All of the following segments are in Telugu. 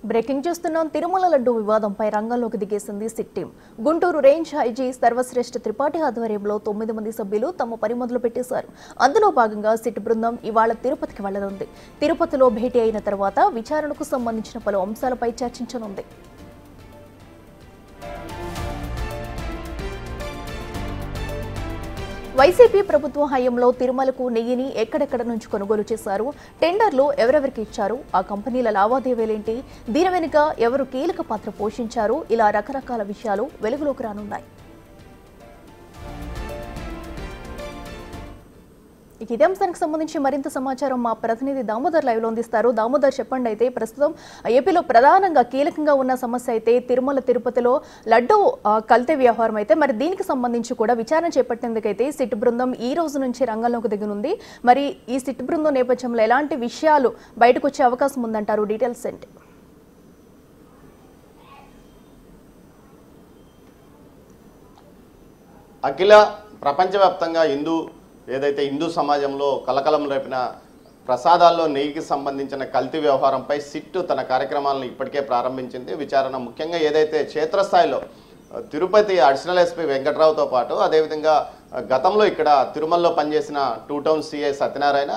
బ్రేకింగ్ చూస్తున్నాం. తిరుమల లడ్డు వివాదంపై రంగంలోకి దిగేసింది SIT team. Guntur range IG Sarvashreshtha Tripathi ఆధ్వర్యంలో 9 మంది సభ్యులు తమ పని మొదలు పెట్టేశారు. అందులో భాగంగా సిట్ బృందం ఇవాళ తిరుపతికి వెళ్లనుంది. తిరుపతిలో భేటీ అయిన తర్వాత విచారణకు సంబంధించిన పలు అంశాలపై చర్చించనుంది. వైసీపీ ప్రభుత్వ హయాంలో తిరుమలకు నెయ్యిని ఎక్కడెక్కడ నుంచి కొనుగోలు చేశారు, టెండర్లు ఎవరెవరికి ఇచ్చారు, ఆ కంపెనీల లావాదేవీలేంటి, దీని వెనుక ఎవరు కీలక పాత్ర పోషించారు, ఇలా రకరకాల విషయాలు వెలుగులోకి రానున్నాయి. ఇదే అంశానికి సంబంధించి మరింత సమాచారం మా ప్రతినిధి దామోదర్ లైవ్ లో అందిస్తారు. దామోదర్, చెప్పండి. అయితే ప్రస్తుతం ఏపీలో ప్రధానంగా కీలకంగా ఉన్న సమస్య అయితే తిరుమల తిరుపతిలో లడ్డు కల్తీ వ్యవహారం అయితే మరి దీనికి సంబంధించి కూడా విచారణ చేపట్టేందుకైతే సిట్ బృందం ఈ రోజు నుంచి రంగంలోకి దిగనుంది. మరి ఈ సిట్ బృందం నేపథ్యంలో ఎలాంటి విషయాలు బయటకు వచ్చే అవకాశం ఉందంటారు? డీటెయిల్స్ ఏంటి? అఖిల, ప్రపంచవ్యాప్తంగా ఏదైతే హిందూ సమాజంలో కలకలం రేపిన ప్రసాదాల్లో నెయ్యికి సంబంధించిన కల్తీ వ్యవహారంపై సిట్ తన కార్యక్రమాలను ఇప్పటికే ప్రారంభించింది. విచారణ ముఖ్యంగా ఏదైతే క్షేత్రస్థాయిలో తిరుపతి అడిషనల్ ఎస్పీ వెంకట్రావుతో పాటు అదేవిధంగా గతంలో ఇక్కడ తిరుమలలో పనిచేసిన 2 టౌన్ సిఐ సత్యనారాయణ,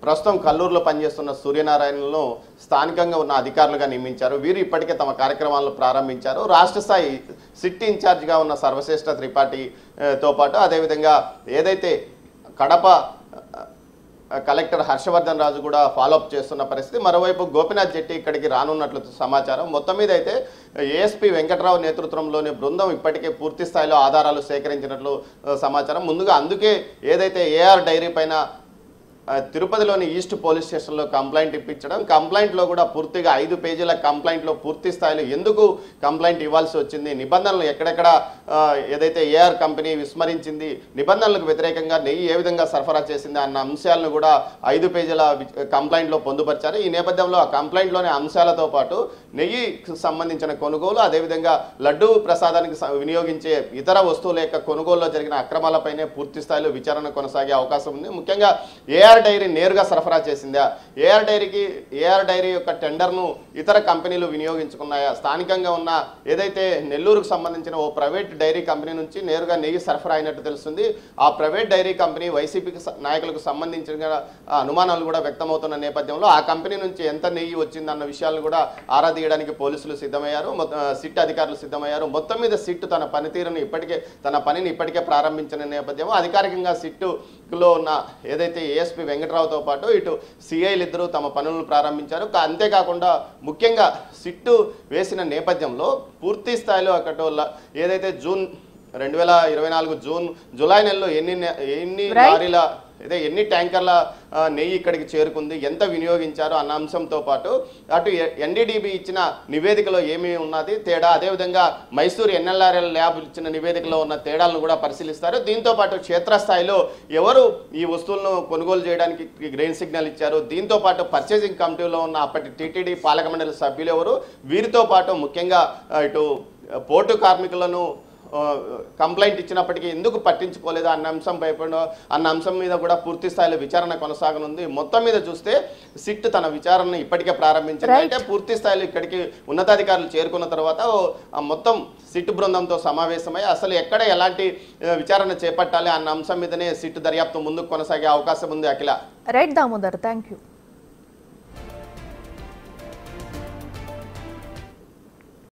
ప్రస్తుతం కల్లూరులో పనిచేస్తున్న సూర్యనారాయణలను స్థానికంగా ఉన్న అధికారులుగా నియమించారు. వీరు ఇప్పటికే తమ కార్యక్రమాలను ప్రారంభించారు. రాష్ట్ర స్థాయి సిట్ ఇన్ఛార్జిగా ఉన్న సర్వశ్రేష్ఠ త్రిపాఠితో పాటు అదేవిధంగా ఏదైతే కడప కలెక్టర్ హర్షవర్ధన్ రాజు కూడా ఫాలోఅప్ చేస్తున్న పరిస్థితి. మరోవైపు గోపీనాథ్ జెట్టి ఇక్కడికి రానున్నట్లు సమాచారం. మొత్తం మీద అయితే ఏఎస్పీ వెంకట్రావు నేతృత్వంలోని బృందం ఇప్పటికే పూర్తి స్థాయిలో ఆధారాలు సేకరించినట్లు సమాచారం. ముందుగా అందుకే ఏదైతే ఏఆర్ డైరీ పైన తిరుపతిలోని ఈస్ట్ పోలీస్ స్టేషన్లో కంప్లైంట్ ఇప్పించడం, కంప్లైంట్లో కూడా పూర్తిగా 5 పేజీల కంప్లైంట్లో పూర్తి స్థాయిలో ఎందుకు కంప్లైంట్ ఇవ్వాల్సి వచ్చింది, నిబంధనలు ఎక్కడెక్కడ ఏదైతే ఏఆర్ కంపెనీ విస్మరించింది, నిబంధనలకు వ్యతిరేకంగా నెయ్యి ఏ విధంగా సరఫరా చేసింది అన్న అంశాలను కూడా 5 పేజీల కంప్లైంట్లో పొందుపరిచారు. ఈ నేపథ్యంలో ఆ కంప్లైంట్లోని అంశాలతో పాటు నెయ్యికి సంబంధించిన కొనుగోలు, అదేవిధంగా లడ్డూ ప్రసాదానికి వినియోగించే ఇతర వస్తువుల యొక్క కొనుగోలులో జరిగిన అక్రమాలపైనే పూర్తి స్థాయిలో విచారణ కొనసాగే అవకాశం ఉంది. ముఖ్యంగా ఏఆర్ డైరీ నేరుగా సరఫరా చేసిందా, ఏఆర్ డైరీ యొక్క టెండర్ను ఇతర కంపెనీలు వినియోగించుకున్నాయా, స్థానికంగా ఉన్న ఏదైతే నెల్లూరుకు సంబంధించిన ఓ ప్రైవేట్ డైరీ కంపెనీ నుంచి నేరుగా నెయ్యి సరఫరా అయినట్టు తెలుస్తుంది. ఆ ప్రైవేట్ డైరీ కంపెనీ వైసీపీకి నాయకులకు సంబంధించిన అనుమానాలు కూడా వ్యక్తమవుతున్న నేపథ్యంలో ఆ కంపెనీ నుంచి ఎంత నెయ్యి వచ్చిందన్న విషయాలను కూడా ఆరా తీయడానికి పోలీసులు సిద్ధమయ్యారు, సిట్ అధికారులు సిద్ధమయ్యారు. మొత్తం మీద సిట్ తన పనిని ఇప్పటికే ప్రారంభించిన నేపథ్యం అధికారికంగా సిట్టులో ఉన్న ఏదైతే ఏఎస్పీ వెంకట్రావుతో పాటు ఇటు సిఐలు ఇద్దరు తమ పనులను ప్రారంభించారు. అంతేకాకుండా ముఖ్యంగా సిట్టు వేసిన నేపథ్యంలో పూర్తి స్థాయిలో అక్కడ ఏదైతే జూన్ 2024 జూలై నెలలో ఎన్ని లారీల ఎన్ని ట్యాంకర్ల నెయ్యి ఇక్కడికి చేరుకుంది, ఎంత వినియోగించారు అన్న అంశంతో పాటు అటు ఎన్డీడీబీ ఇచ్చిన నివేదికలో ఏమి ఉన్నది తేడా, అదేవిధంగా మైసూర్ ఎన్ఎల్ఆర్ఎల్ ల్యాబ్ ఇచ్చిన నివేదికలో ఉన్న తేడాలను కూడా పరిశీలిస్తారు. దీంతో పాటు క్షేత్రస్థాయిలో ఎవరు ఈ వస్తువులను కొనుగోలు చేయడానికి గ్రీన్ సిగ్నల్ ఇచ్చారు, దీంతో పాటు పర్చేసింగ్ కమిటీలో ఉన్న అప్పటి టీటీడీ పాలక మండలి సభ్యులు ఎవరు, వీరితో పాటు ముఖ్యంగా ఇటు పోర్టు కార్మికులను కంప్లైంట్ ఇచ్చినప్పటికీ ఎందుకు పట్టించుకోలేదు అన్న అంశం మీద కూడా పూర్తి స్థాయిలో విచారణ కొనసాగనుంది. మొత్తం మీద చూస్తే సిట్ తన విచారణను ఇప్పటికే ప్రారంభించింది. అంటే పూర్తి స్థాయిలో ఇక్కడికి ఉన్నతాధికారులు చేరుకున్న తర్వాత మొత్తం సిట్ బృందంతో సమావేశమై అసలు ఎక్కడ ఎలాంటి విచారణ చేపట్టాలి అన్న అంశం మీదనే సిట్ దర్యాప్తు ముందుకు కొనసాగే అవకాశం ఉంది. Akhila. Right Damodar, thank you.